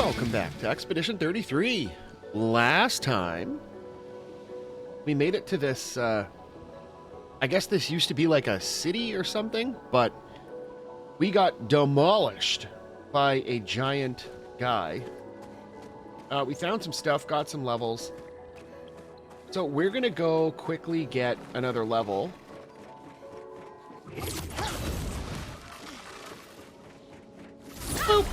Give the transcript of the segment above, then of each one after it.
Welcome back to Expedition 33. Last time, we made it to this, I guess this used to be like a city or something, but we got demolished by a giant guy. We found some stuff, got some levels. So we're going to go quickly get another level. Boop.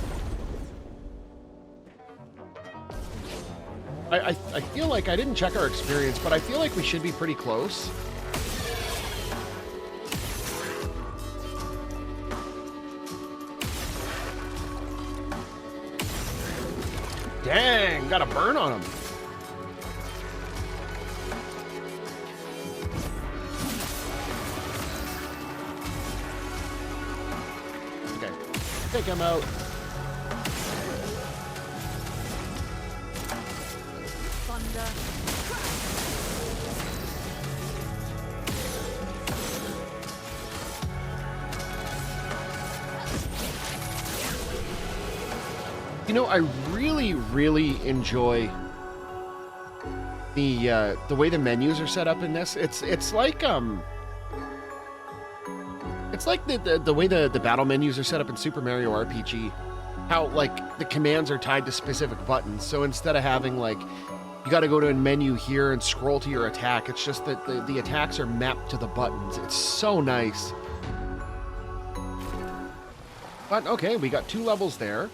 I feel like I didn't check our experience, but I feel like we should be pretty close. Dang, got a burn on him. Okay, take him out. You know, I really enjoy the way the menus are set up in this. It's like the way the battle menus are set up in Super Mario RPG. How like the commands are tied to specific buttons. So instead of having like you got to go to a menu here and scroll to your attack, it's just that the attacks are mapped to the buttons. It's so nice. But okay, we got 2 levels there.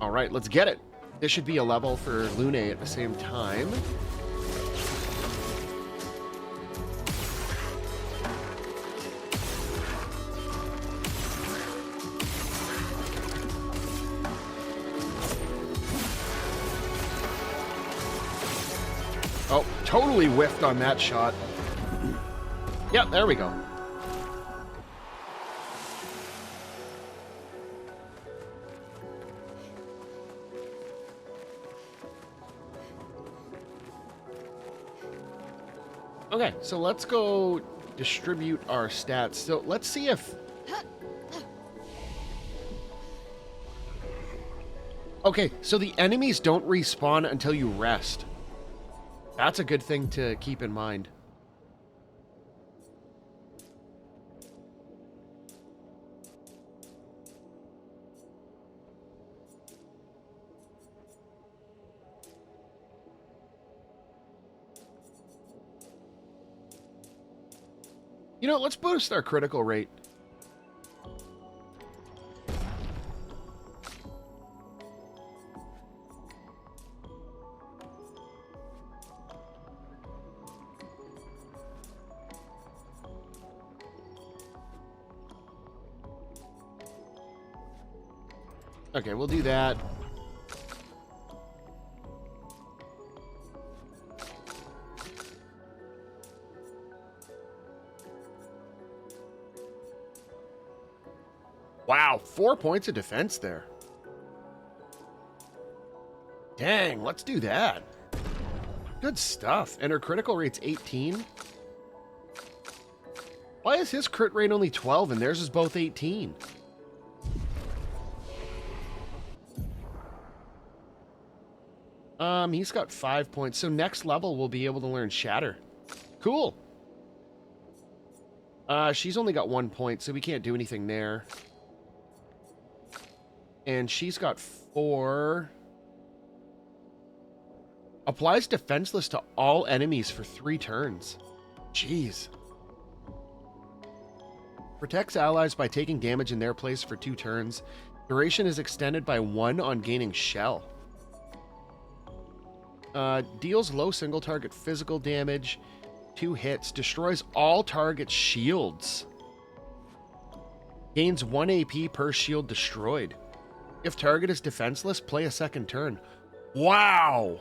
All right, let's get it. This should be a level for Lune at the same time. Oh, totally whiffed on that shot. Yep, there we go. Okay, so let's go distribute our stats. So let's see if... Okay, so the enemies don't respawn until you rest. That's a good thing to keep in mind. You know, let's boost our critical rate. Okay, we'll do that. Wow, 4 points of defense there. Dang, let's do that. Good stuff. And her critical rate's 18. Why is his crit rate only 12 and theirs is both 18? He's got 5 points. So next level we'll be able to learn Shatter. Cool. She's only got 1 point, so we can't do anything there. And she's got 4. Applies defenseless to all enemies for 3 turns. Jeez. Protects allies by taking damage in their place for 2 turns. Duration is extended by 1 on gaining shell. Deals low single target physical damage. 2 hits. Destroys all target shields. Gains 1 AP per shield destroyed. If target is defenseless, play a second turn. Wow!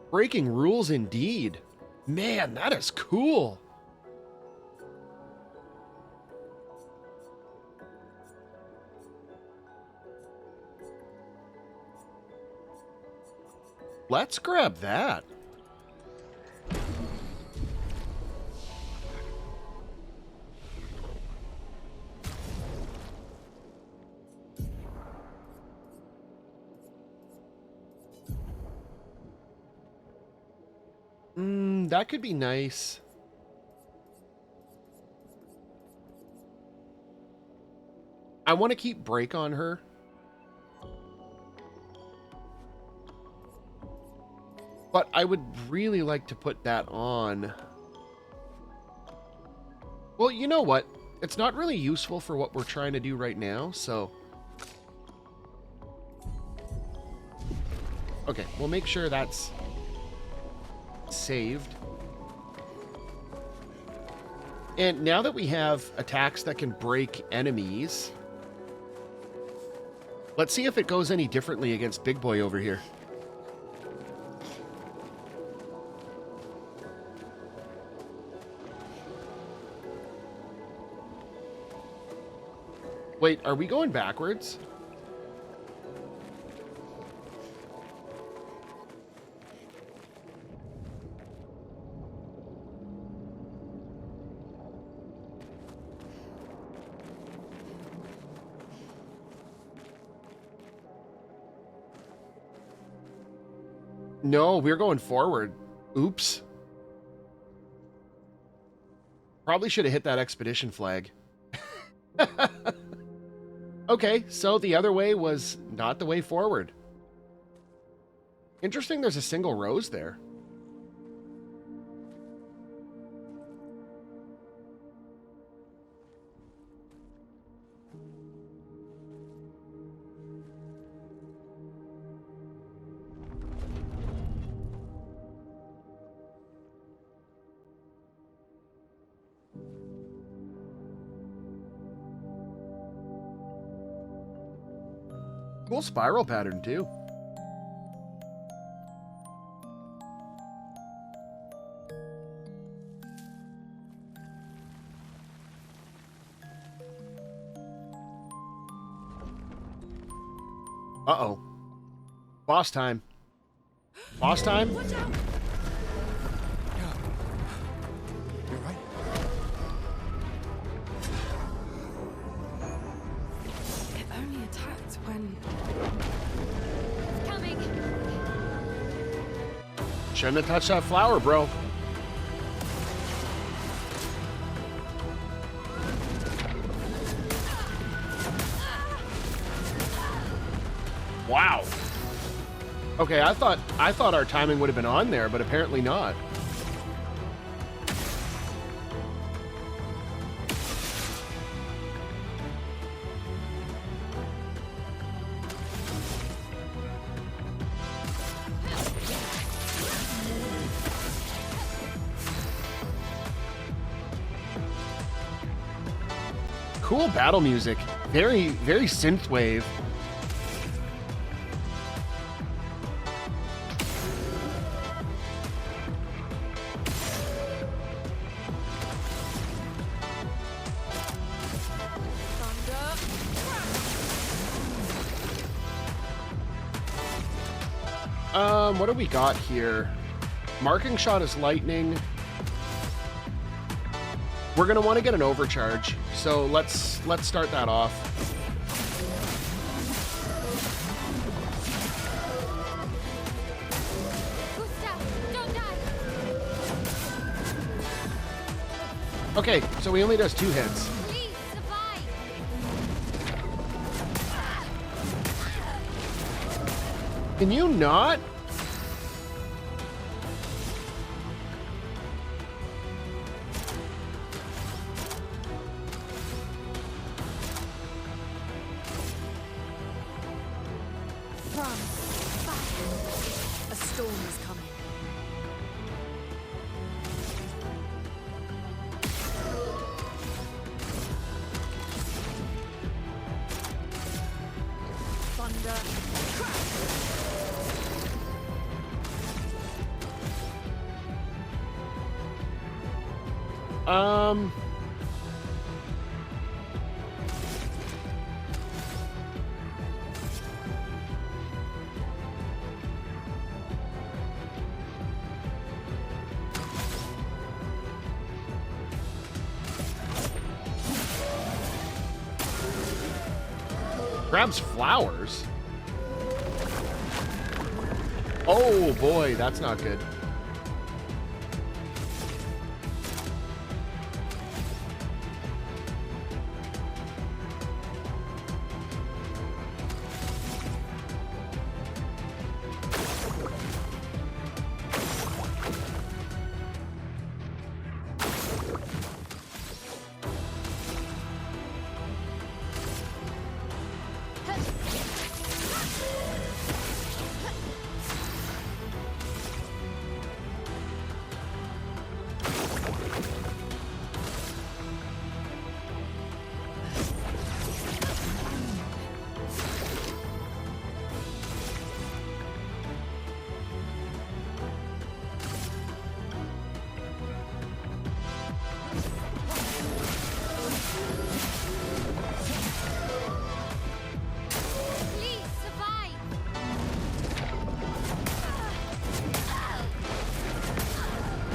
Breaking rules indeed. Man, that is cool. Let's grab that. That could be nice. I want to keep break on her. But I would really like to put that on. Well, you know what? It's not really useful for what we're trying to do right now, so... Okay, we'll make sure that's saved. And now that we have attacks that can break enemies, let's see if it goes any differently against Big Boy over here. Wait, are we going backwards? No, we're going forward. Oops. Probably should have hit that expedition flag. Okay, so the other way was not the way forward. Interesting, there's a single rose there. Cool spiral pattern, too. Uh-oh. Boss time. Boss time? Watch out! You're right. It only attacked when... It's coming. Shouldn't have touched that flower, bro. Wow. Okay, I thought our timing would have been on there, but apparently not. Cool battle music. Very, very synthwave. What do we got here? Marking shot is lightning. We're gonna want to get an overcharge, so let's start that off. Gustav, don't die. Okay, so he only does 2 hits. Please survive. Can you not? Run! Fire! A storm is coming. Thunder! Grabs flowers. Oh boy, that's not good.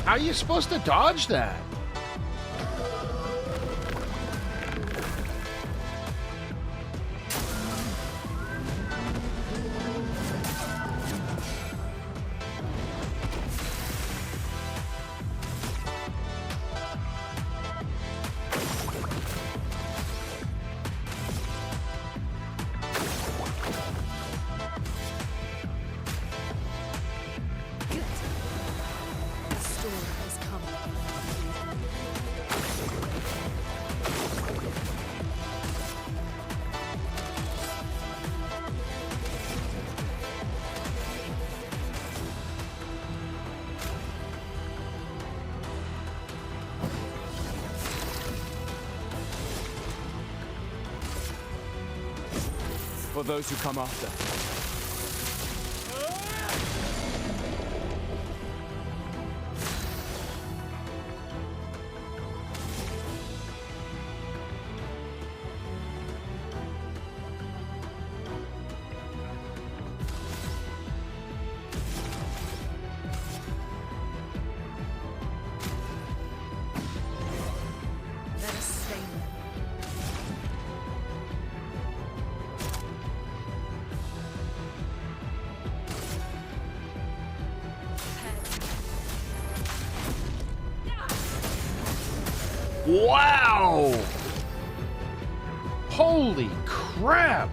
How are you supposed to dodge that? Good. The storm is coming. For those who come after. Let us slay them. Wow! Holy crap!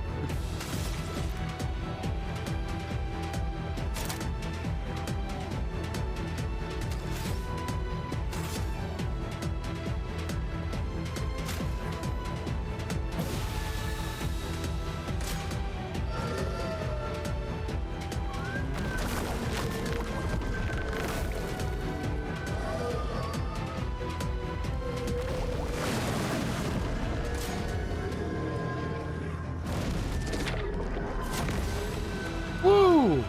Woo!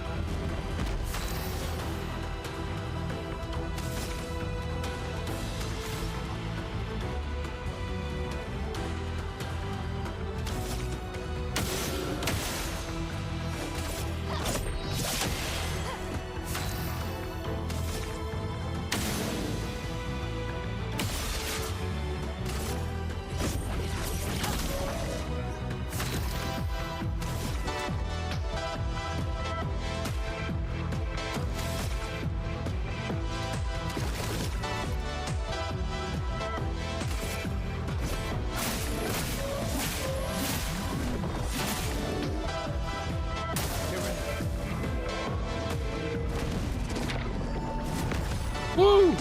Woo!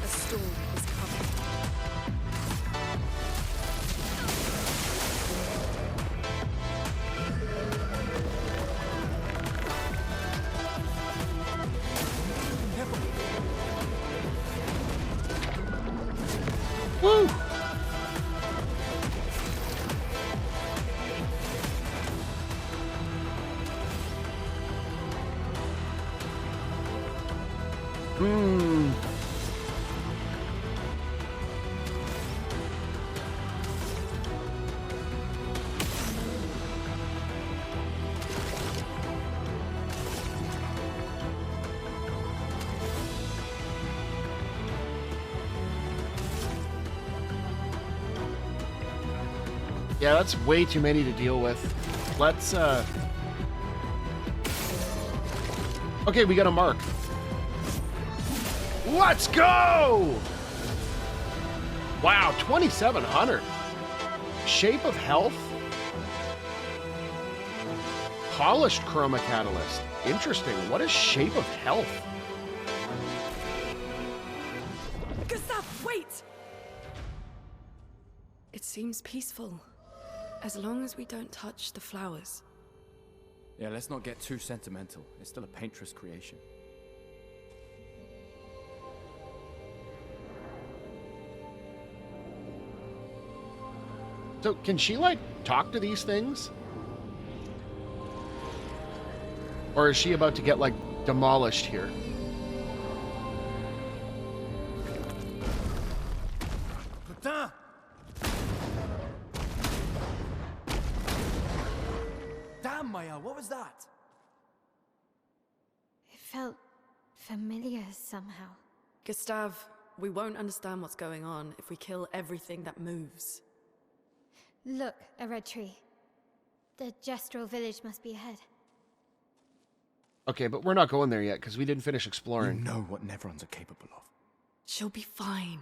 A storm is coming. Woo! Hmm. Yeah, that's way too many to deal with. Let's, Okay, we got a mark. Let's go! Wow, 2,700. Shape of Health. Polished Chroma Catalyst. Interesting. What is Shape of Health? Gustav, wait! It seems peaceful. As long as we don't touch the flowers. Yeah, let's not get too sentimental. It's still a painter's creation. So, can she, like, talk to these things? Or is she about to get, like, demolished here? Putain! Damn, Maya, what was that? It felt familiar somehow. Gustav, we won't understand what's going on if we kill everything that moves. Look, a red tree. The Gestural village must be ahead. Okay, but we're not going there yet because we didn't finish You exploring. know what Nevrons are capable of. She'll be fine.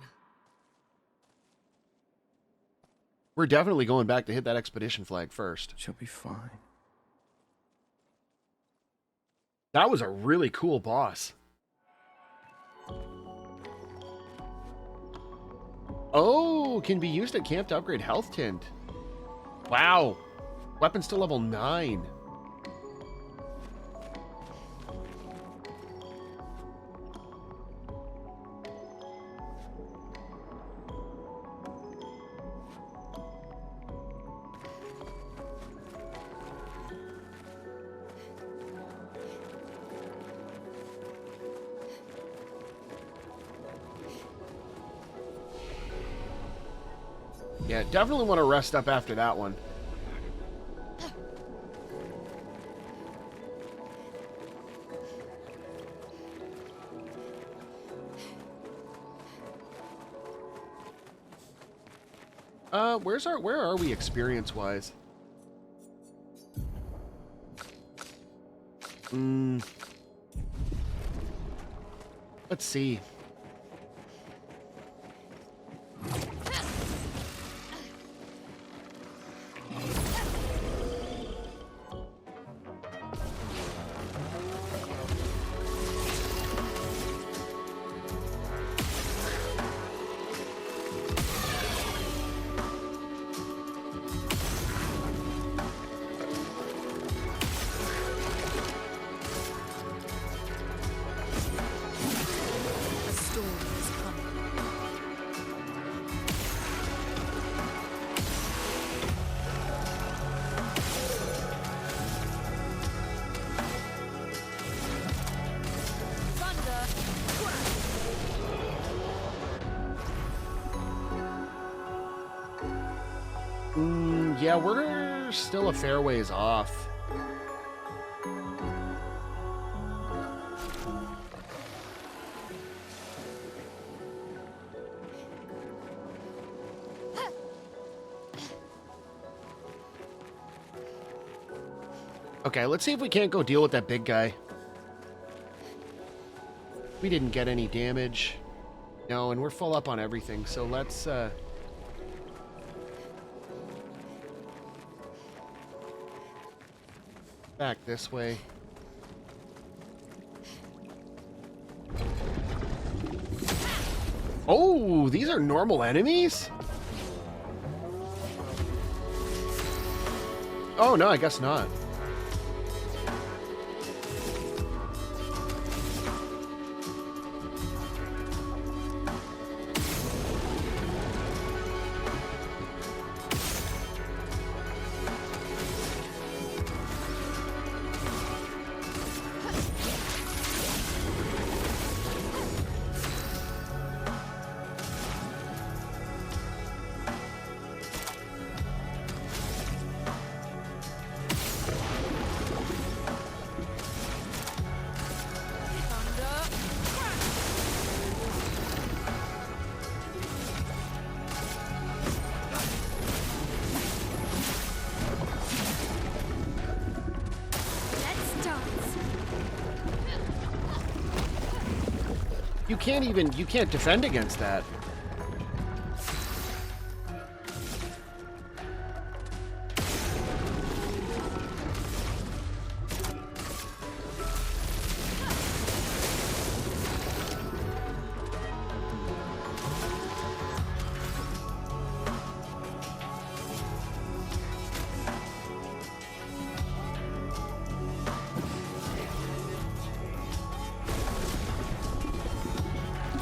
We're definitely going back to hit that expedition flag first. She'll be fine. That was a really cool boss. Oh, can be used at camp to upgrade health tint. Wow. Weapons to level 9. Yeah, definitely want to rest up after that one. Where are we experience-wise? Let's see. A storm is coming. Yeah, we're still a fair ways off. Okay, let's see if we can't go deal with that big guy. We didn't get any damage. No, and we're full up on everything, so let's, back this way. Oh, these are normal enemies? Oh, no, I guess not. You can't defend against that.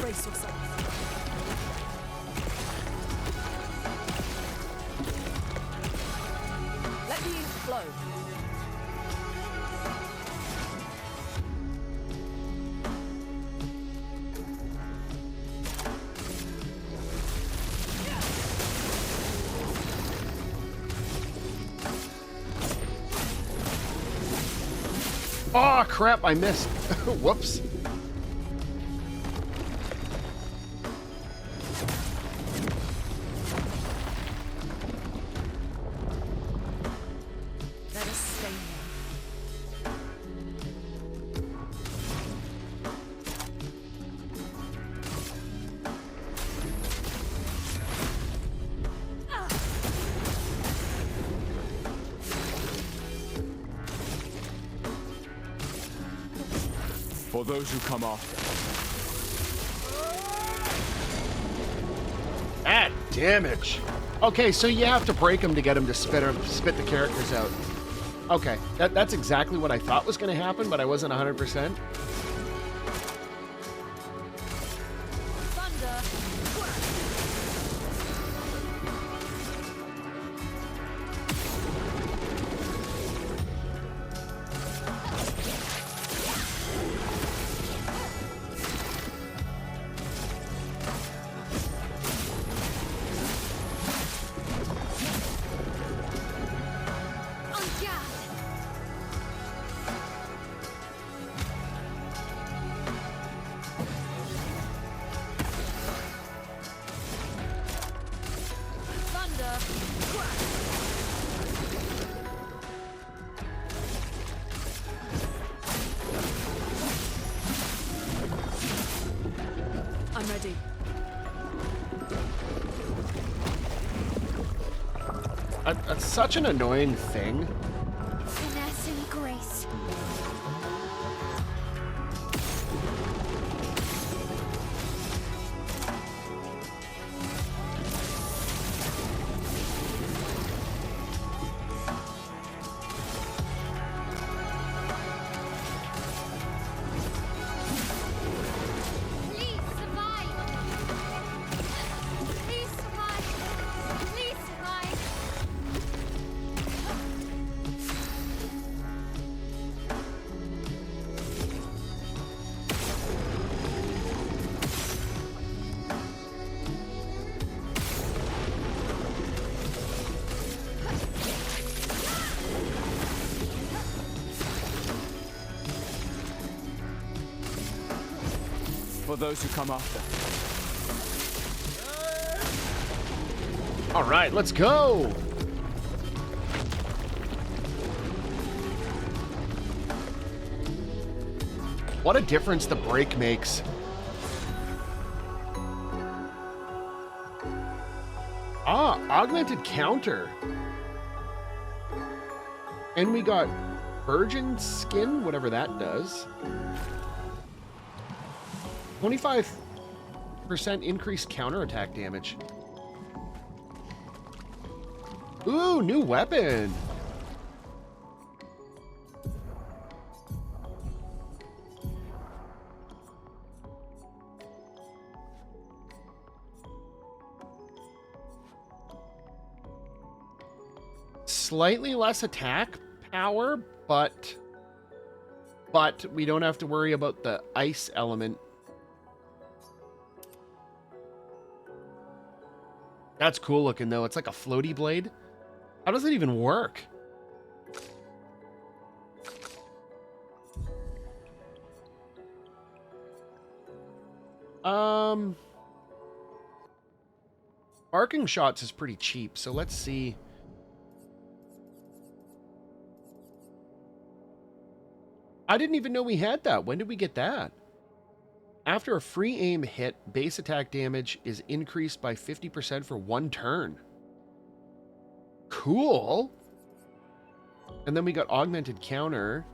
Brace yourself. Let the ink flow. Oh, crap, I missed. Whoops. Let us stay here. For those who come after. That damage. Okay, so you have to break them to get them to spit the characters out. Okay, that's exactly what I thought was going to happen, but I wasn't 100%. I'm ready. That's such an annoying thing. Finesse and grace. Please survive. Please survive. Please survive. For those who come after. All right, let's go. What a difference the break makes. Ah, augmented counter. And we got virgin skin, whatever that does. 25% increased counterattack damage. Ooh, new weapon. Slightly less attack power, but we don't have to worry about the ice element. That's cool looking, though. It's like a floaty blade. How does it even work? Arcing shots is pretty cheap, so let's see. I didn't even know we had that. When did we get that? After a free aim hit, base attack damage is increased by 50% for 1 turn. Cool. And then we got augmented counter.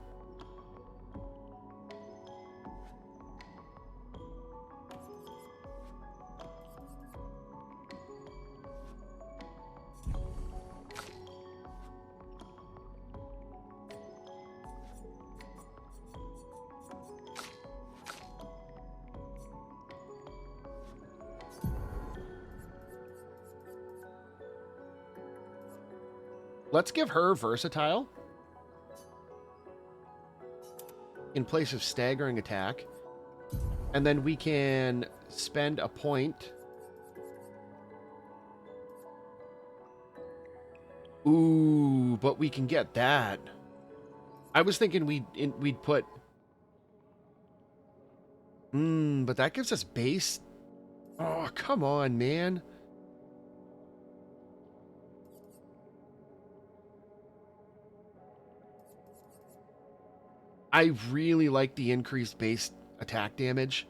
Let's give her versatile in place of staggering attack. And then we can spend a point. Ooh, but we can get that. I was thinking we'd put... but that gives us base... Oh, come on, man. I really like the increased base attack damage.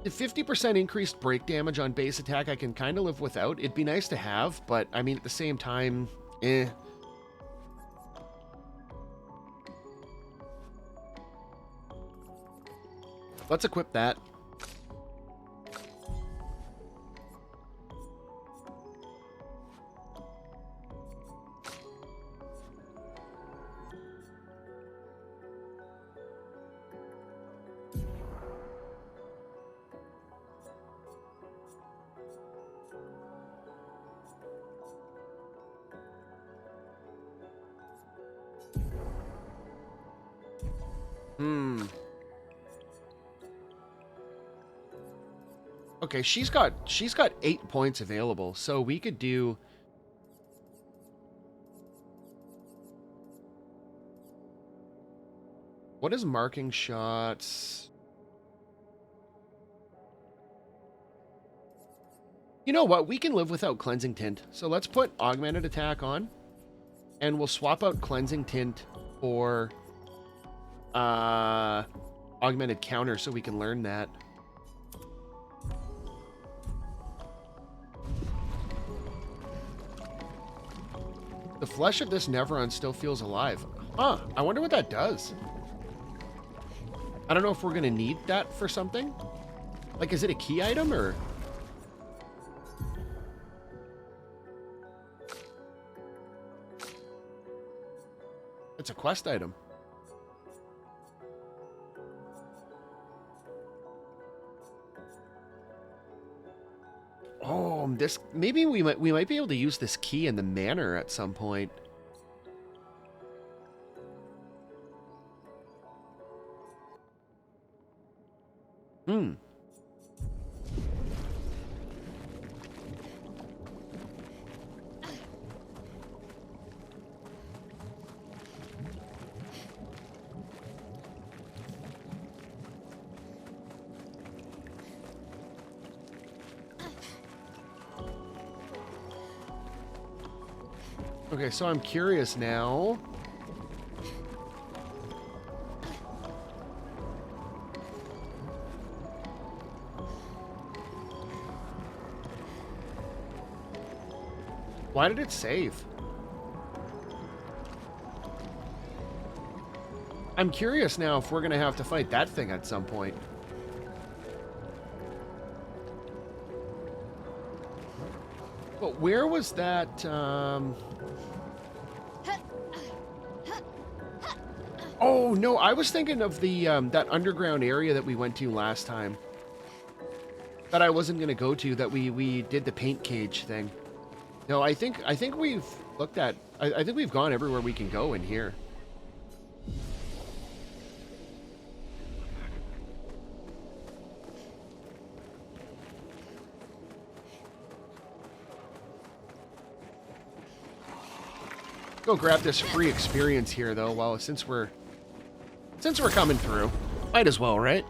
The 50% increased break damage on base attack I can kind of live without. It'd be nice to have, but I mean, at the same time, eh. Let's equip that. Okay, she's got 8 points available, so we could do... What is marking shots? You know what? We can live without cleansing tint. So let's put augmented attack on, and we'll swap out cleansing tint for augmented counter so we can learn that. The flesh of this Neveron still feels alive. Huh, I wonder what that does. I don't know if we're going to need that for something. Like, is it a key item, or... It's a quest item. Oh, this... Maybe we might be able to use this key in the manor at some point. Okay, so I'm curious now. Why did it save? I'm curious now if we're going to have to fight that thing at some point. But where was that, Oh, no, I was thinking of the, that underground area that we went to last time. That I wasn't going to go to, that we did the paint cage thing. No, I think we've looked at... I think we've gone everywhere we can go in here. Go grab this free experience here, though, while since we're coming through. Might as well, right?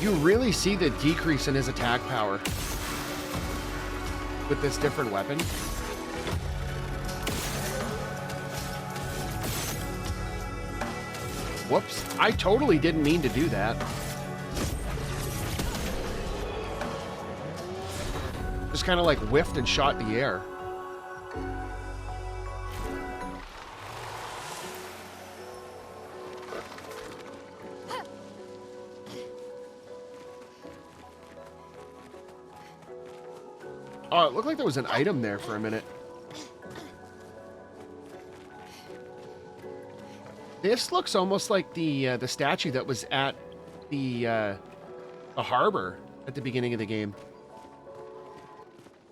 You really see the decrease in his attack power with this different weapon. Whoops, I totally didn't mean to do that. Just kind of like whiffed and shot the air. Oh, it looked like there was an item there for a minute. This looks almost like the statue that was at the harbor at the beginning of the game.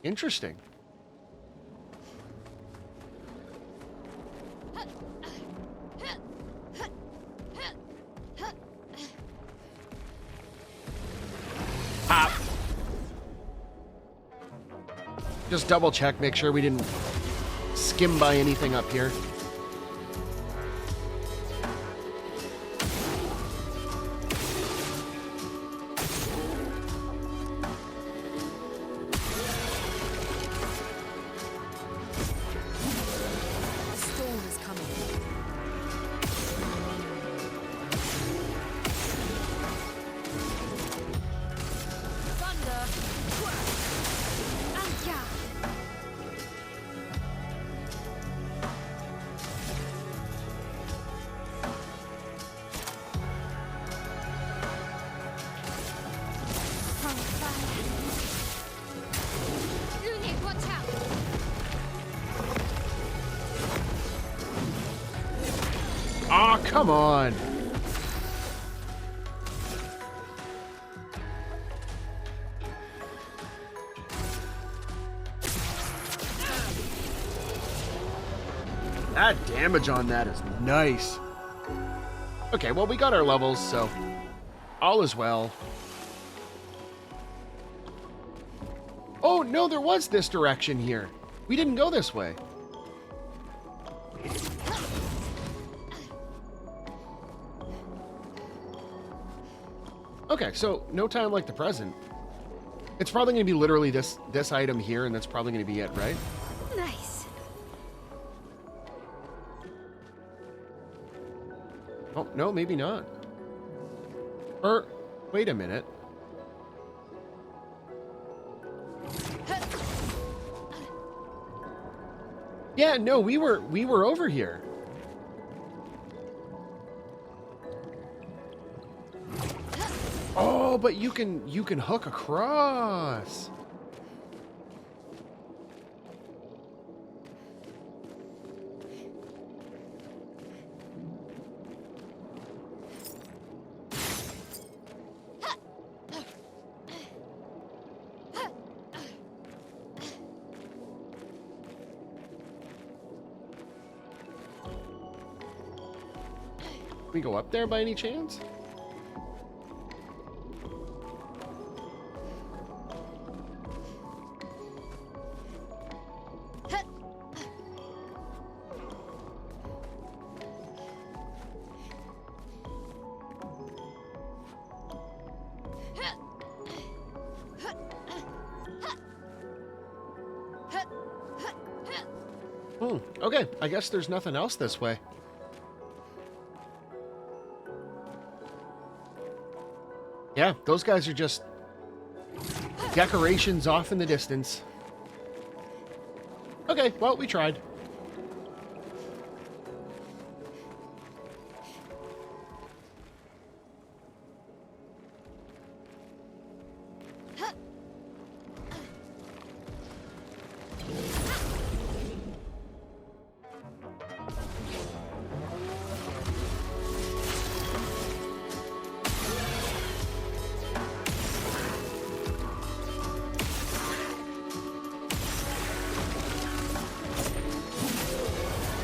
Interesting. Pop. Just double check, make sure we didn't skim by anything up here. Storm is coming. Thunder. And yeah. On fire. Unit, watch out! Aw, come on. That damage on that is nice. Okay, well, we got our levels, so all is well. Oh, no, there was this direction here. We didn't go this way. Okay, so no time like the present. It's probably going to be literally this item here, and that's probably going to be it, right? Nice. Oh, no, maybe not. Or, wait a minute. Yeah, no, we were over here. Oh, but you can hook across. We go up there by any chance? Okay, I guess there's nothing else this way. Yeah, those guys are just decorations off in the distance. Okay, well, we tried.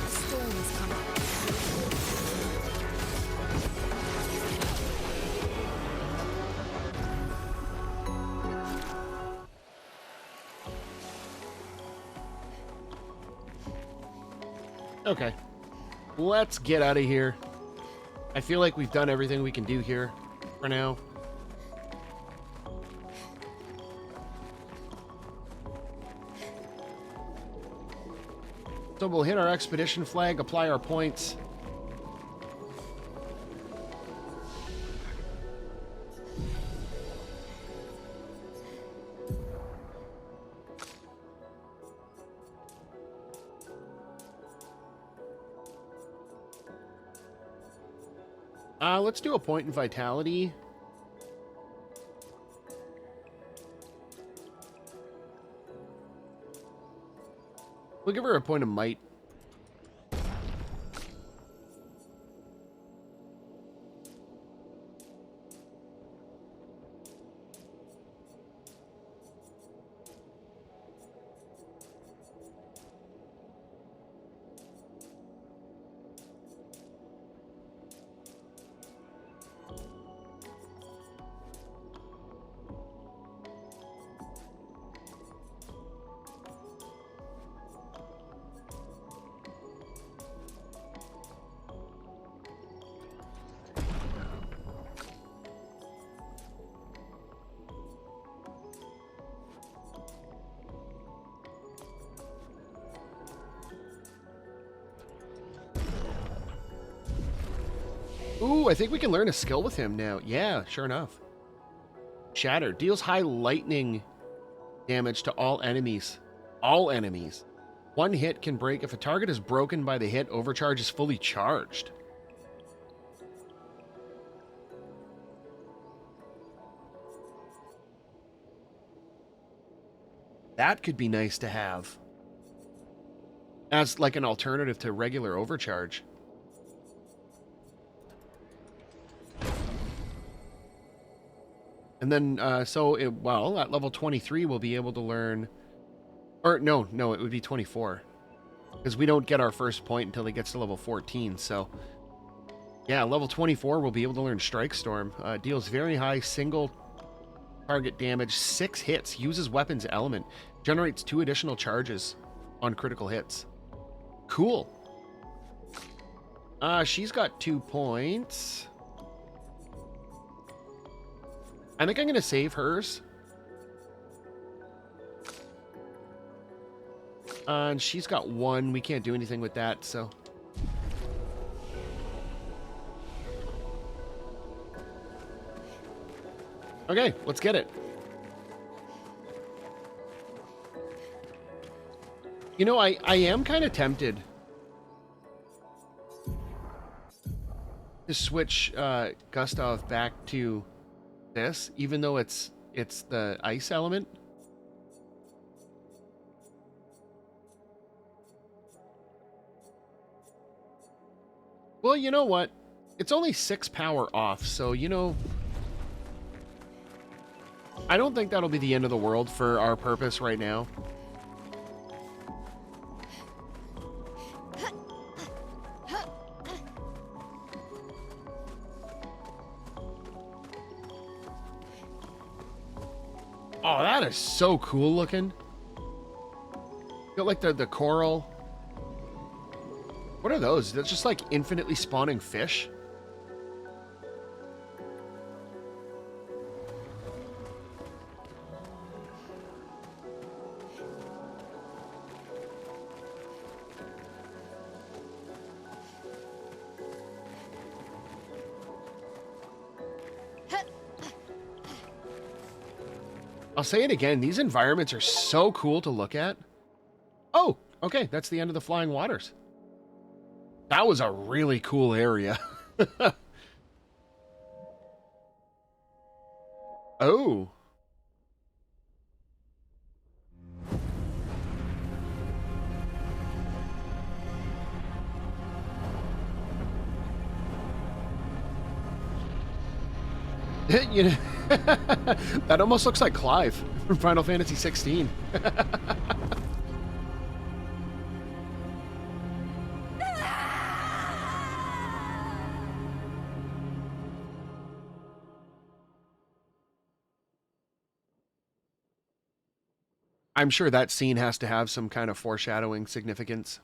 Storm is coming. Okay, let's get out of here. I feel like we've done everything we can do here for now. So we'll hit our expedition flag, apply our points. Let's do a point in vitality. We'll give her a point of might. Ooh, I think we can learn a skill with him now. Yeah, sure enough. Shatter. Deals high lightning damage to all enemies. All enemies. One hit can break. If a target is broken by the hit, overcharge is fully charged. That could be nice to have. As like an alternative to regular overcharge. And then, well, at level 23, we'll be able to learn... Or, no, it would be 24. Because we don't get our first point until it gets to level 14, so... Yeah, level 24, we'll be able to learn Strike Storm. Deals very high single target damage, 6 hits, uses weapons element, generates 2 additional charges on critical hits. Cool. She's got 2 points. I think I'm going to save hers. And she's got 1. We can't do anything with that, so... Okay, let's get it. You know, I am kind of tempted to switch Gustav back to this, even though it's the ice element. Well, you know what? It's only 6 power off, so, you know... I don't think that'll be the end of the world for our purpose right now. Oh, that is so cool looking. Got like the coral. What are those? That's just like infinitely spawning fish. I'll say it again, these environments are so cool to look at. Oh, okay, that's the end of the Flying Waters. That was a really cool area. Oh. You know, that almost looks like Clive from Final Fantasy 16. I'm sure that scene has to have some kind of foreshadowing significance.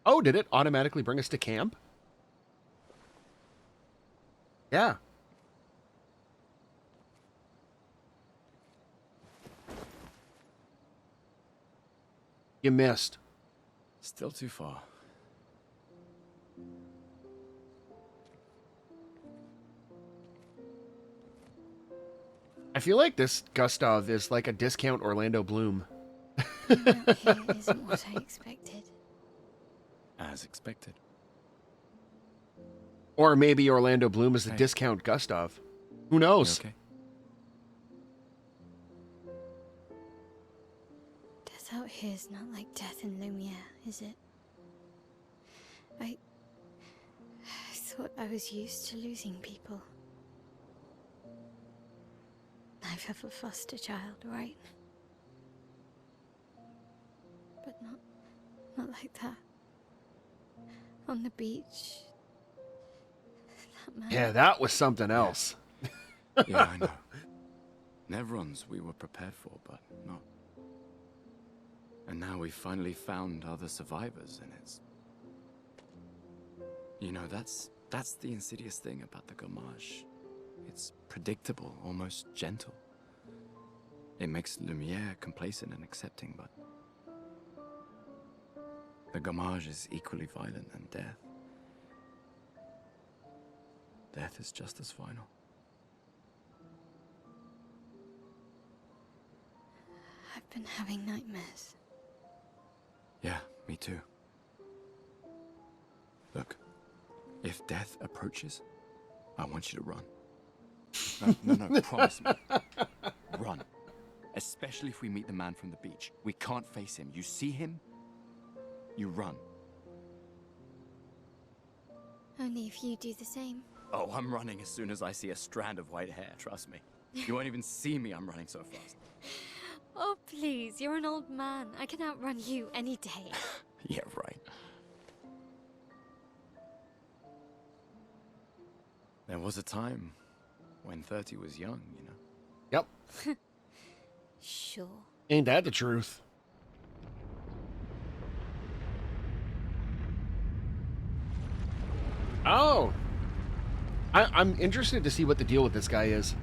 Oh, did it automatically bring us to camp? Yeah. You missed. Still too far. I feel like this Gustav is like a discount Orlando Bloom. Out here isn't what I expected. As expected. Or maybe Orlando Bloom is the Hey. discount Gustav. Who knows? You okay? Death out here's not like death in Lumiere, is it? I thought I was used to losing people. I've have a foster child, right? But not like that. On the beach. That man. Yeah, that was something else. Yeah, I know. Nevrons we were prepared for, but not. And now we've finally found other survivors, and it's... You know, that's the insidious thing about the Gomage. It's predictable, almost gentle. It makes Lumiere complacent and accepting, but... The Gomage is equally violent than death. death is just as final. I've been having nightmares. Yeah, me too. Look, if death approaches, I want you to run. No, promise me. Run. Especially if we meet the man from the beach. We can't face him. You see him, you run. Only if you do the same. Oh, I'm running as soon as I see a strand of white hair, trust me. You won't even see me, I'm running so fast. Oh, please, you're an old man. I can outrun you any day. Yeah, right. There was a time when 30 was young, you know? Yep. Sure. Ain't that the truth? Oh! I'm interested to see what the deal with this guy is.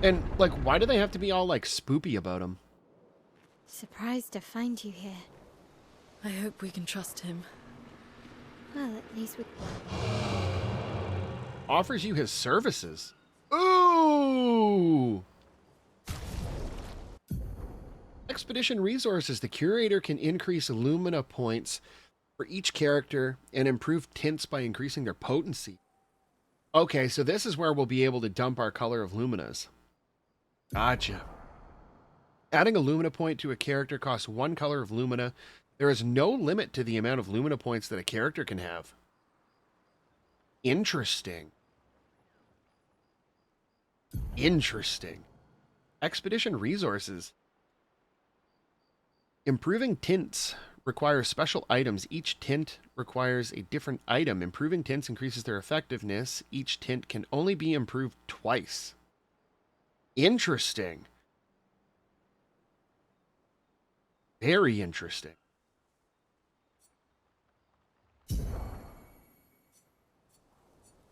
And, like, why do they have to be all, like, spoopy about him? Surprised to find you here. I hope we can trust him. Well, at least with... Offers you his services. Ooh! Expedition resources. The curator can increase Lumina points for each character and improve tints by increasing their potency. Okay, so this is where we'll be able to dump our color of Luminas. Gotcha. Adding a Lumina point to a character costs 1 color of Lumina. There is no limit to the amount of Lumina points that a character can have. Interesting. Interesting. Expedition resources. Improving tints requires special items. Each tint requires a different item. Improving tints increases their effectiveness. Each tint can only be improved twice. Interesting. Very interesting.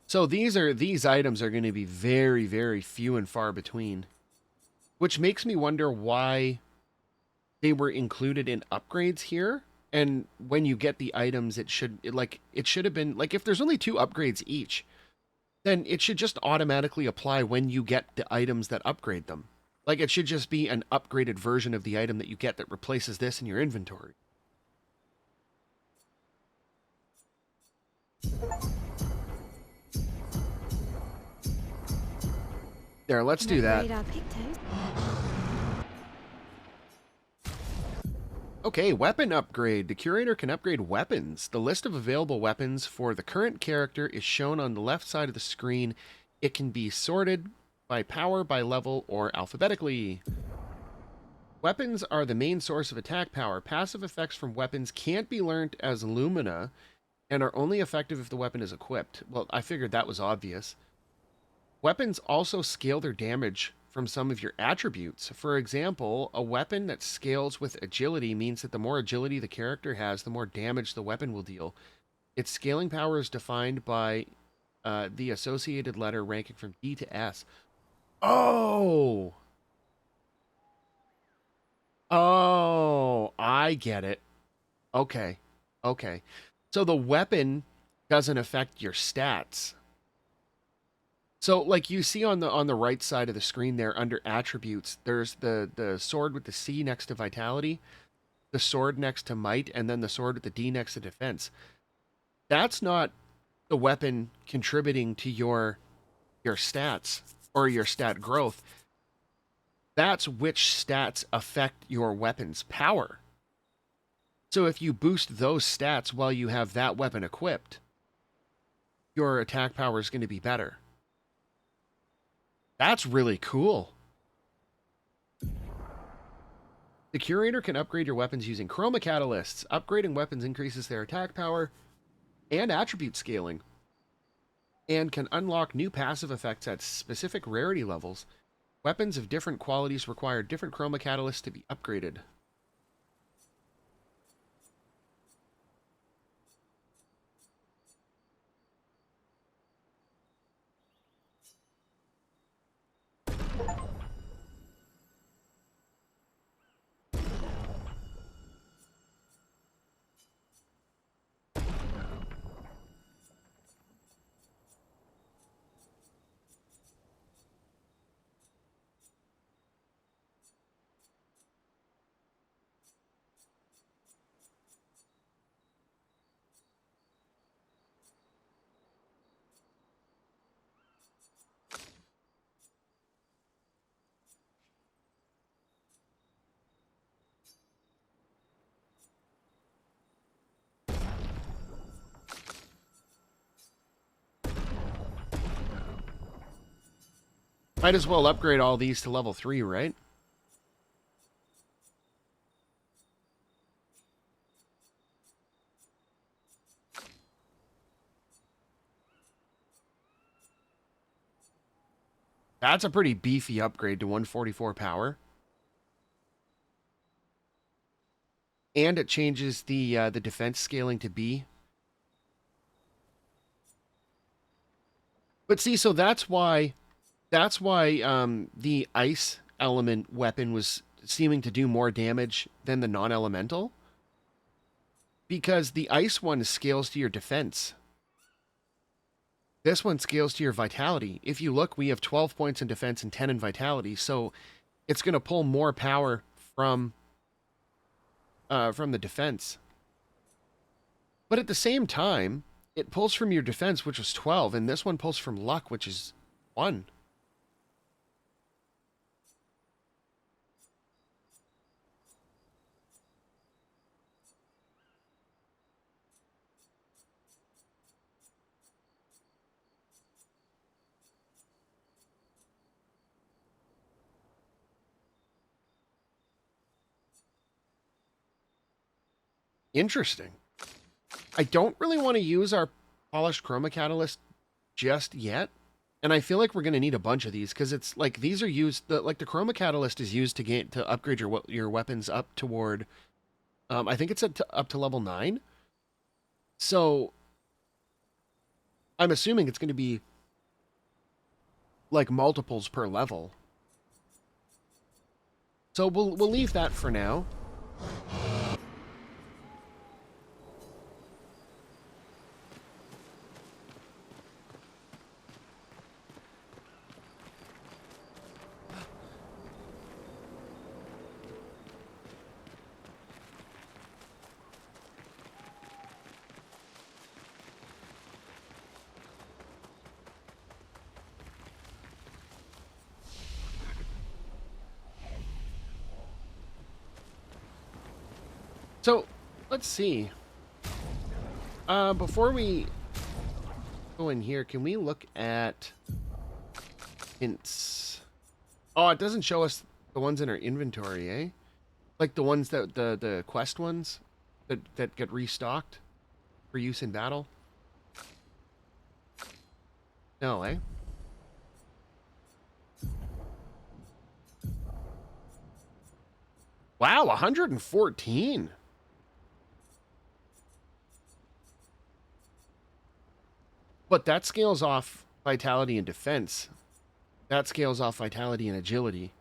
So these items are going to be very, very few and far between, which makes me wonder why they were included in upgrades here. And when you get the items, it should have been like, if there's only 2 upgrades each, then it should just automatically apply when you get the items that upgrade them. Like, it should just be an upgraded version of the item that you get that replaces this in your inventory. There, let's do that. Okay, weapon upgrade. The curator can upgrade weapons. The list of available weapons for the current character is shown on the left side of the screen. It can be sorted by power, by level, or alphabetically. Weapons are the main source of attack power. Passive effects from weapons can't be learned as Lumina and are only effective if the weapon is equipped. Well, I figured that was obvious. Weapons also scale their damage from some of your attributes. For example, a weapon that scales with agility means that the more agility the character has, the more damage the weapon will deal. Its scaling power is defined by the associated letter ranking from D to S. Oh! Oh, I get it. Okay. Okay. So the weapon doesn't affect your stats. So, like you see on the right side of the screen there under attributes, there's the sword with the C next to vitality, the sword next to might, and then the sword with the D next to defense. That's not the weapon contributing to your stats or your stat growth. That's which stats affect your weapon's power. So if you boost those stats while you have that weapon equipped, your attack power is going to be better. That's really cool. The curator can upgrade your weapons using chroma catalysts. Upgrading weapons increases their attack power and attribute scaling, and can unlock new passive effects at specific rarity levels. Weapons of different qualities require different chroma catalysts to be upgraded. Might as well upgrade all these to level 3, right? That's a pretty beefy upgrade to 144 power. And it changes the defense scaling to B. But see, so that's why the ice element weapon was seeming to do more damage than the non-elemental. Because the ice one scales to your defense. This one scales to your vitality. If you look, we have 12 points in defense and 10 in vitality, so it's going to pull more power from the defense. But at the same time, it pulls from your defense, which was 12, and this one pulls from luck, which is 1. Interesting. I don't really want to use our polished chroma catalyst just yet. And I feel like we're going to need a bunch of these because it's like these are used, the chroma catalyst is used to upgrade your weapons up toward, I think it's up to level 9. So I'm assuming it's going to be like multiples per level. So we'll leave that for now. So, let's see. Before we go in here, can we look at hints? Oh, it doesn't show us the ones in our inventory, eh? Like the ones that the quest ones that get restocked for use in battle. No, eh? Wow, 114. But that scales off vitality and defense. That scales off vitality and agility.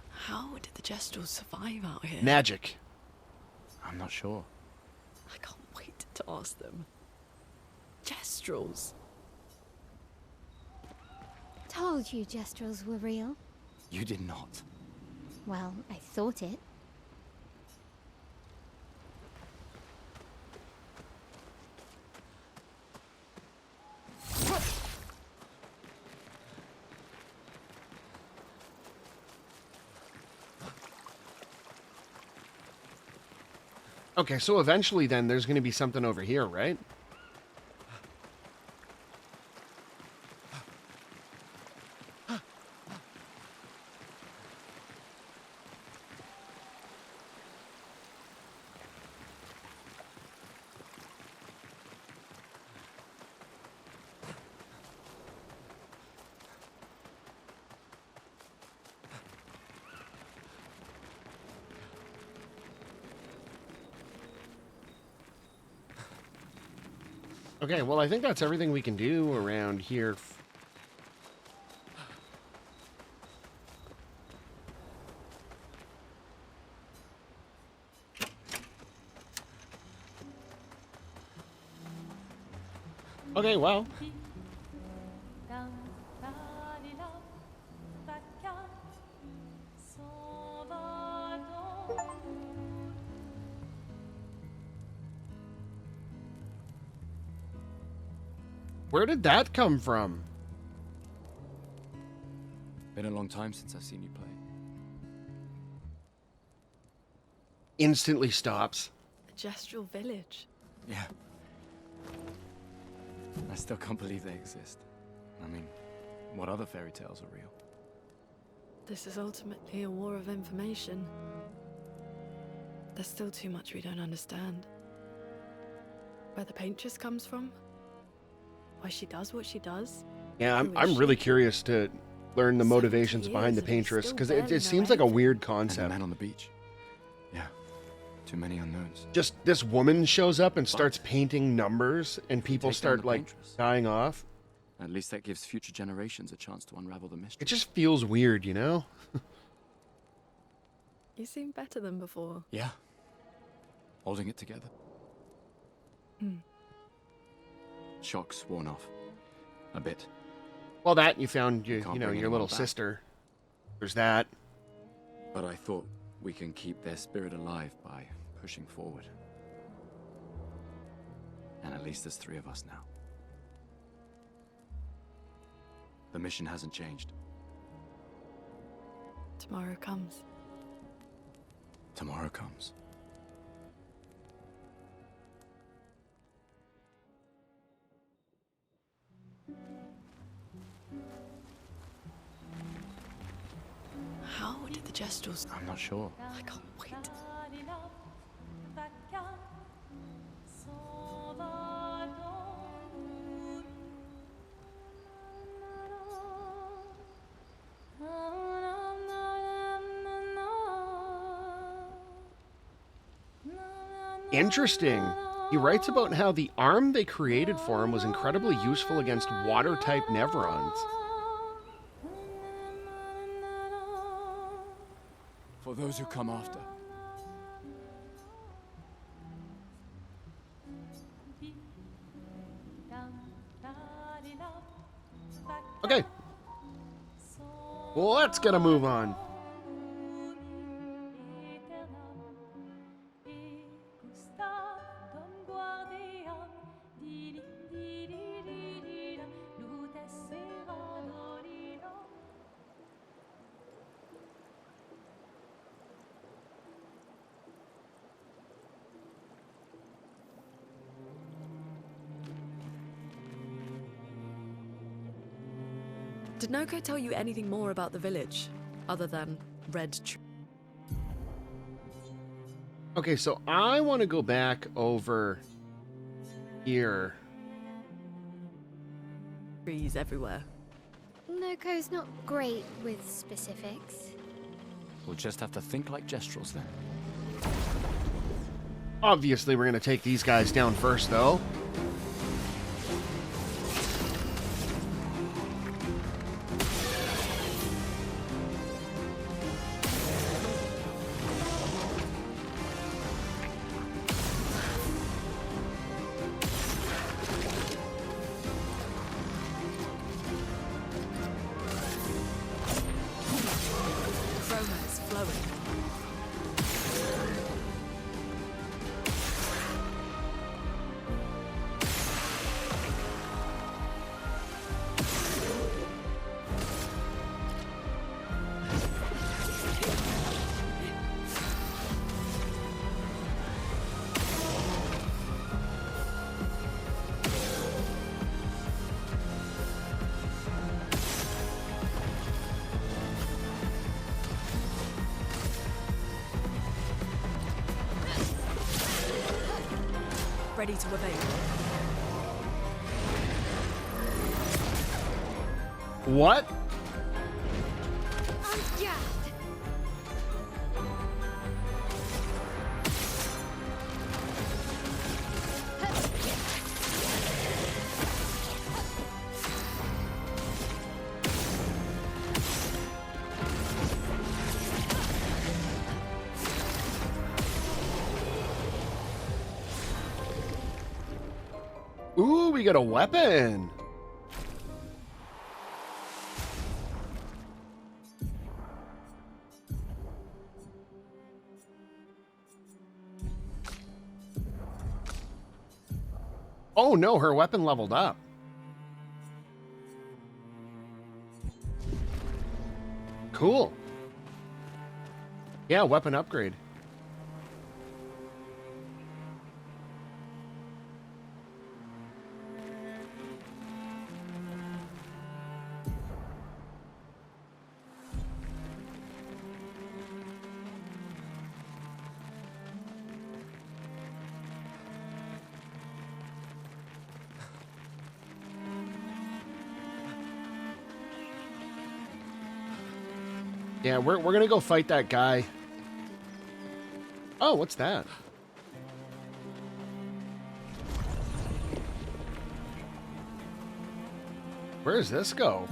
How did the Gestrels survive out here? Magic. I'm not sure. I can't wait to ask them. Gestrels. Told you Gestrels were real. You did not. Well, I thought it. Okay, so eventually then there's going to be something over here, right? Okay, well, I think that's everything we can do around here. Okay, well. Where did that come from? Been a long time since I've seen you play. Instantly stops. The Gestural Village. Yeah. I still can't believe they exist. I mean, what other fairy tales are real? This is ultimately a war of information. There's still too much we don't understand. Where the paintress comes from? Why she does what she does? Yeah, Who is I'm she? really curious to learn the 70 motivations behind the years and we paintress, still because barely it know seems like a anything. weird And the concept. man on the beach. Yeah. Too many unknowns. Just this woman shows up and starts But painting numbers, and people take down start the like paintress. dying off. At least that gives future generations a chance to unravel the mystery. It just feels weird, you know? You seem better than before. Yeah. Holding it together. Shock's worn off. A bit. Well, that you found Can't you know, bring your anyone little back. sister. There's that. But I thought we can keep their spirit alive by pushing forward. And at least there's 3 of us now. The mission hasn't changed. Tomorrow comes. Tomorrow comes. How did the Gestrals... I'm not sure. I can't wait. Interesting. He writes about how the arm they created for him was incredibly useful against water-type Nevrons. For those who come after. Okay. Let's get a move on. Did Noko tell you anything more about the village, other than red Okay, so I want to go back over here. trees everywhere? Noko's not great with specifics. We'll just have to think like Gestrals then. Obviously, we're going to take these guys down first, though. Chroma is flowing. Ready to evade. What? Unjabbed! Ooh, we got a weapon. Oh no, her weapon leveled up. Cool. Yeah, weapon upgrade. Yeah, we're gonna go fight that guy. Oh, what's that? Where does this go?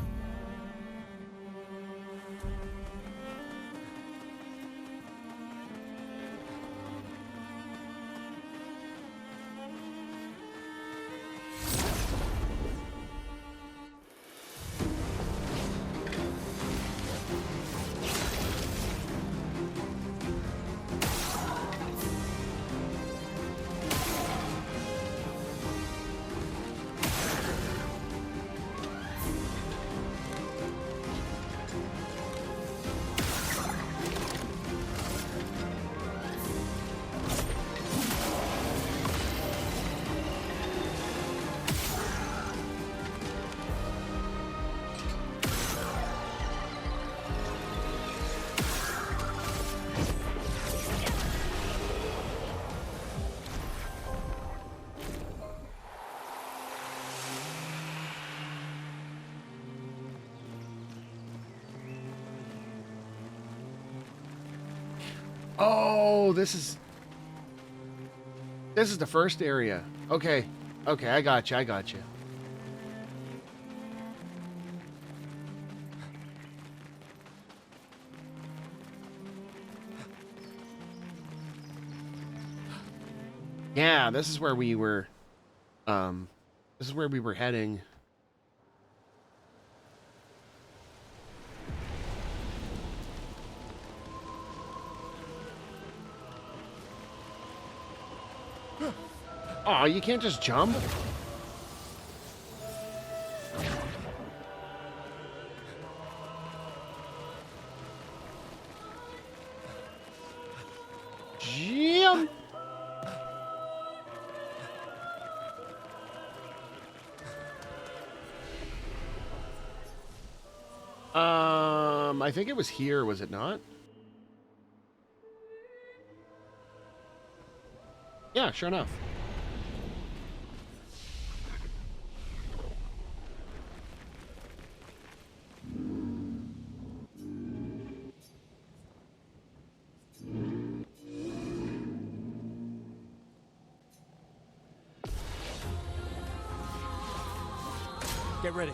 Oh, this is the first area. Okay. Okay, I got you. I got you. Yeah, this is where we were heading. Oh, you can't just jump? Jump! I think it was here, was it not? Yeah, sure enough. Get ready.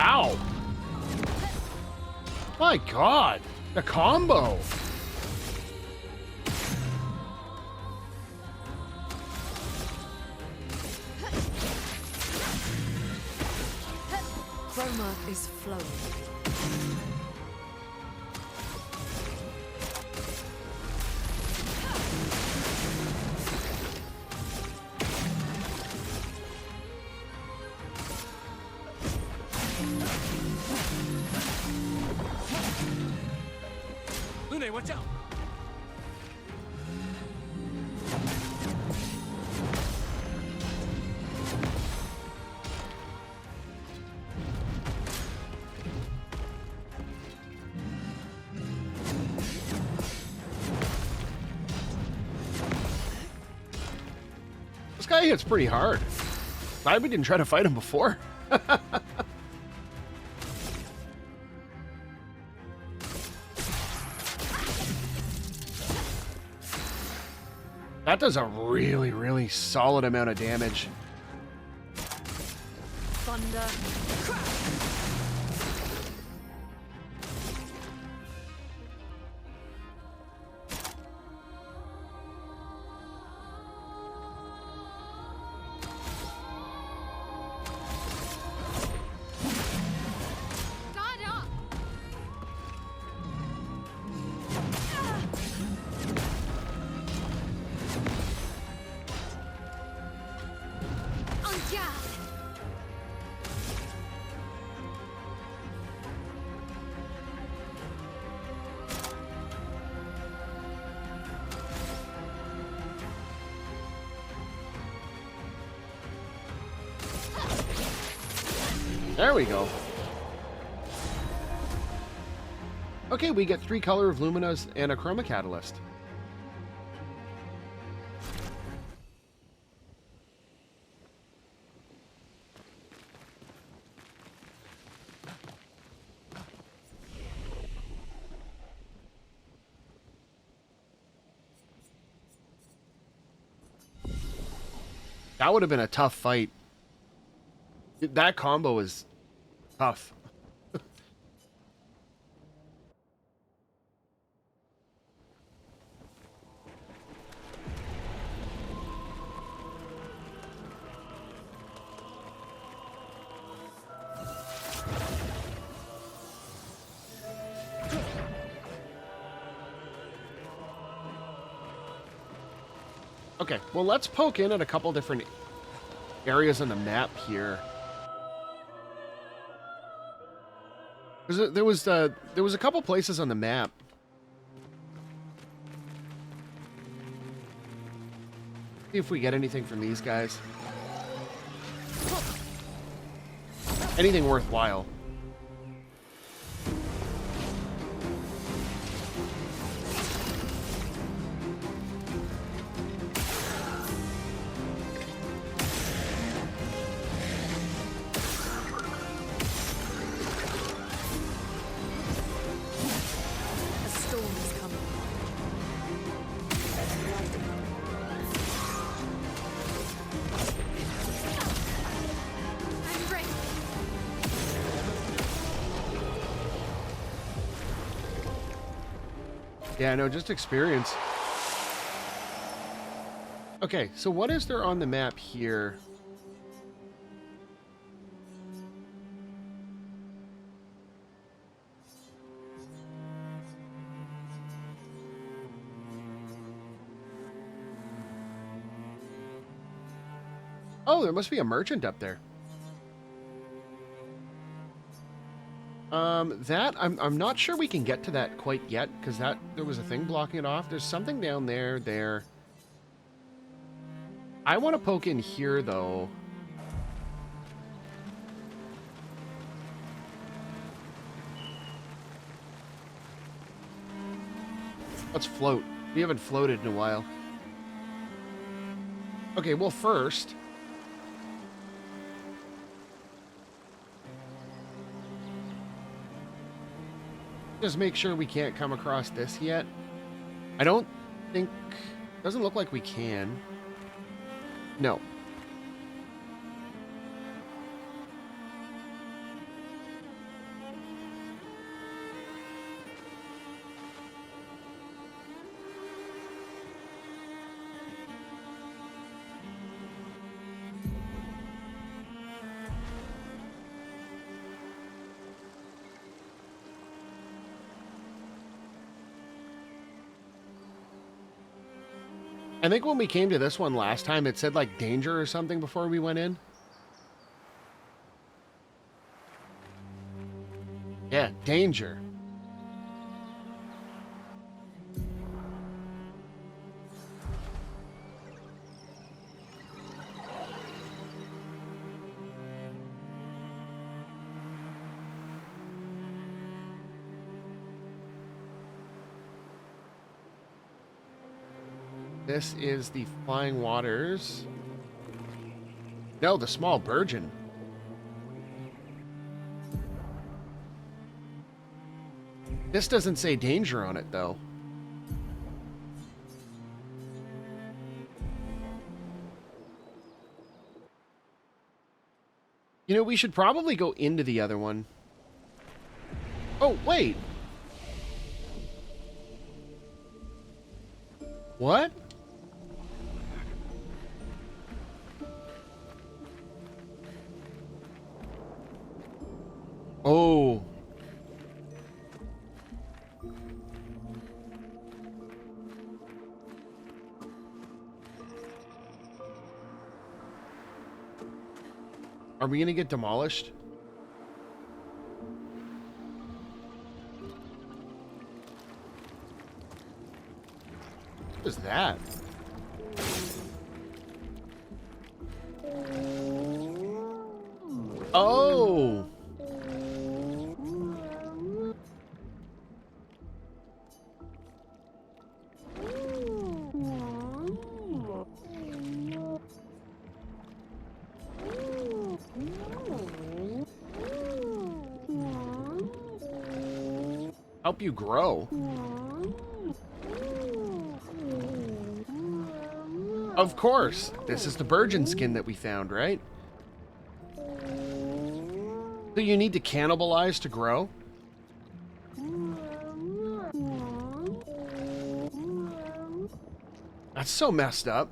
Ow! My God! The combo! Chroma is flowing. Lune, watch out! This guy hits pretty hard. Glad we didn't try to fight him before. That does a really, really solid amount of damage. Thunder. There we go. Okay, we get 3 color of luminas and a chroma catalyst. That would have been a tough fight. That combo is tough. Okay, well, let's poke in at a couple different areas on the map here. There was a couple places on the map. See if we get anything from these guys. Anything worthwhile. Yeah, no, just experience. Okay, so what is there on the map here? Oh, there must be a merchant up there. I'm not sure we can get to that quite yet, because there was a thing blocking it off. There's something down there. I want to poke in here, though. Let's float. We haven't floated in a while. Okay, well, first... just make sure we can't come across this yet. I don't think... doesn't look like we can. No. I think when we came to this one last time, it said, like, danger or something before we went in. Yeah, danger. This is the Flying Waters. No, the Small Burgeon. This doesn't say danger on it, though. You know, we should probably go into the other one. Oh, wait. What? Oh. Are we gonna get demolished? What is that? Oh. Help you grow. Of course. This is the virgin skin that we found, right? So you need to cannibalize to grow? That's so messed up.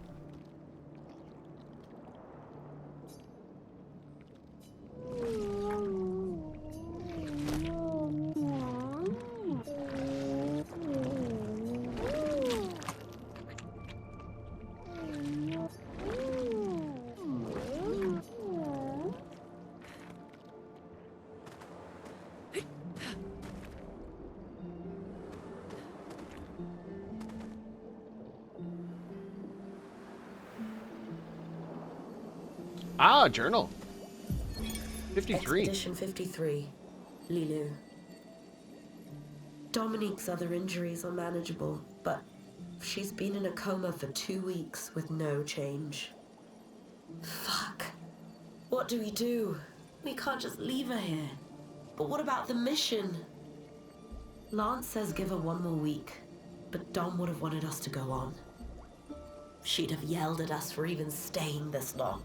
Ah, journal. 53. Expedition 53, Lilu. Dominique's other injuries are manageable, but she's been in a coma for 2 weeks with no change. Fuck. What do we do? We can't just leave her here. But what about the mission? Lance says give her 1 more week, but Dom would have wanted us to go on. She'd have yelled at us for even staying this long.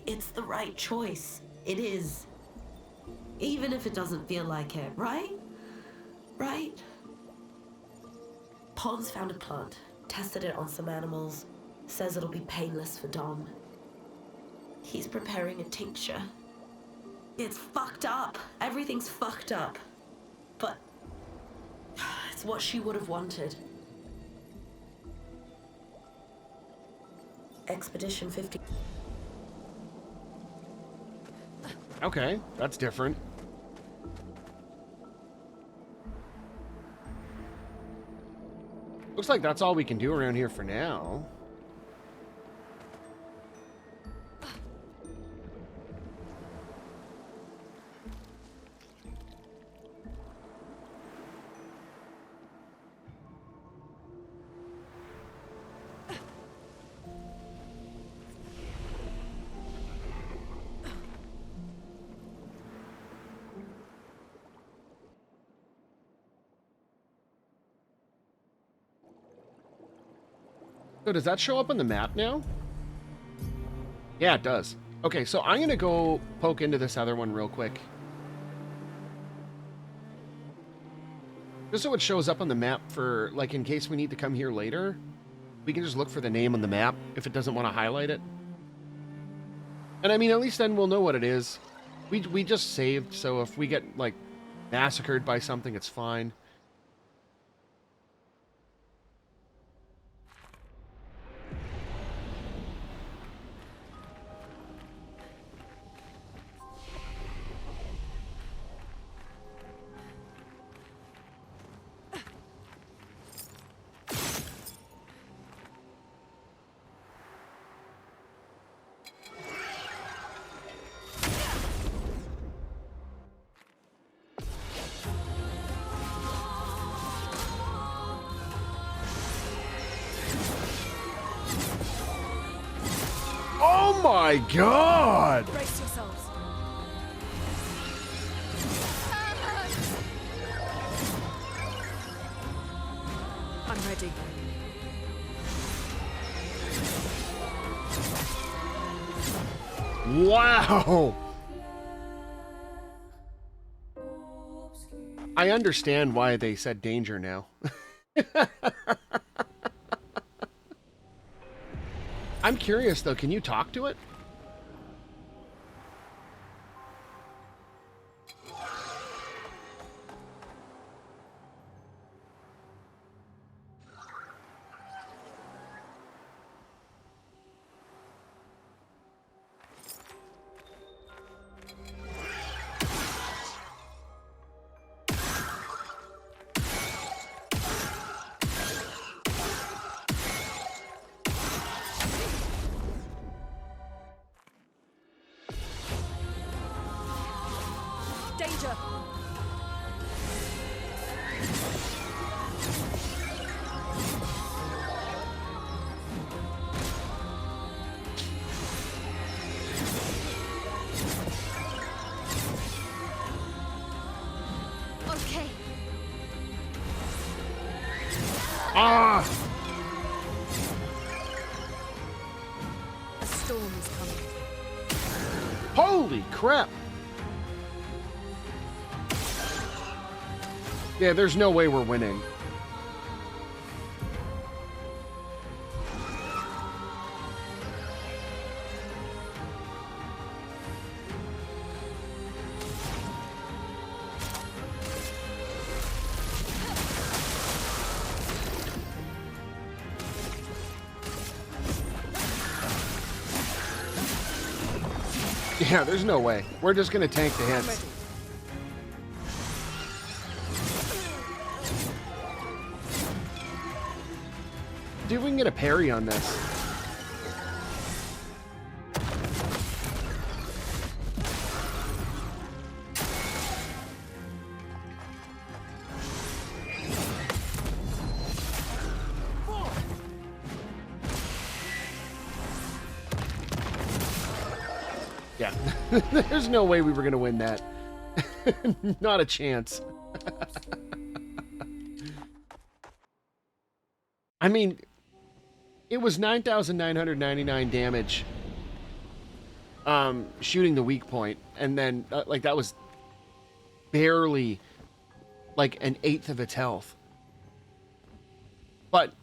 It's the right choice. It is. Even if it doesn't feel like it, right? Right? Pons found a plant, tested it on some animals, says it'll be painless for Dom. He's preparing a tincture. It's fucked up. Everything's fucked up. But it's what she would have wanted. Expedition 50. Okay, that's different. Looks like that's all we can do around here for now. So does that show up on the map now? Yeah, it does. Okay, so I'm going to go poke into this other one real quick. Just so it shows up on the map for, like, in case we need to come here later. We can just look for the name on the map if it doesn't want to highlight it. And I mean, at least then we'll know what it is. We just saved, so if we get, like, massacred by something, it's fine. Oh my god! Brace yourselves. I'm ready. Wow! I understand why they said danger now. I'm curious though, can you talk to it? Danger! Oh Okay. Ah! A storm is coming. Holy crap! Yeah, there's no way we're winning. Yeah, there's no way. We're just gonna tank the hits. See if we can get a parry on this. Yeah, there's no way we were gonna win that. Not a chance. I mean, it was 9,999 damage shooting the weak point, and then like that was barely like an eighth of its health. But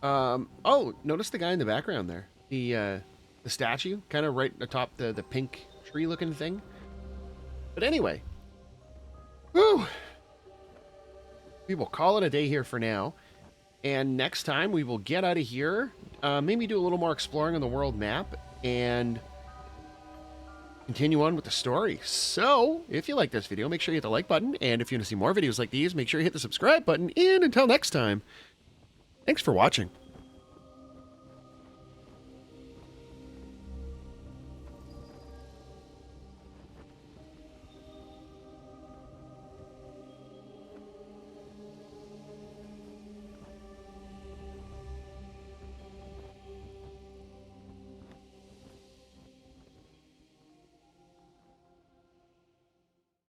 oh, notice the guy in the background there, the statue, kind of right atop the pink tree looking thing. But anyway, whew, we will call it a day here for now. And next time we will get out of here, maybe do a little more exploring on the world map, and continue on with the story. So, if you like this video, make sure you hit the like button, and if you want to see more videos like these, make sure you hit the subscribe button, and until next time, thanks for watching.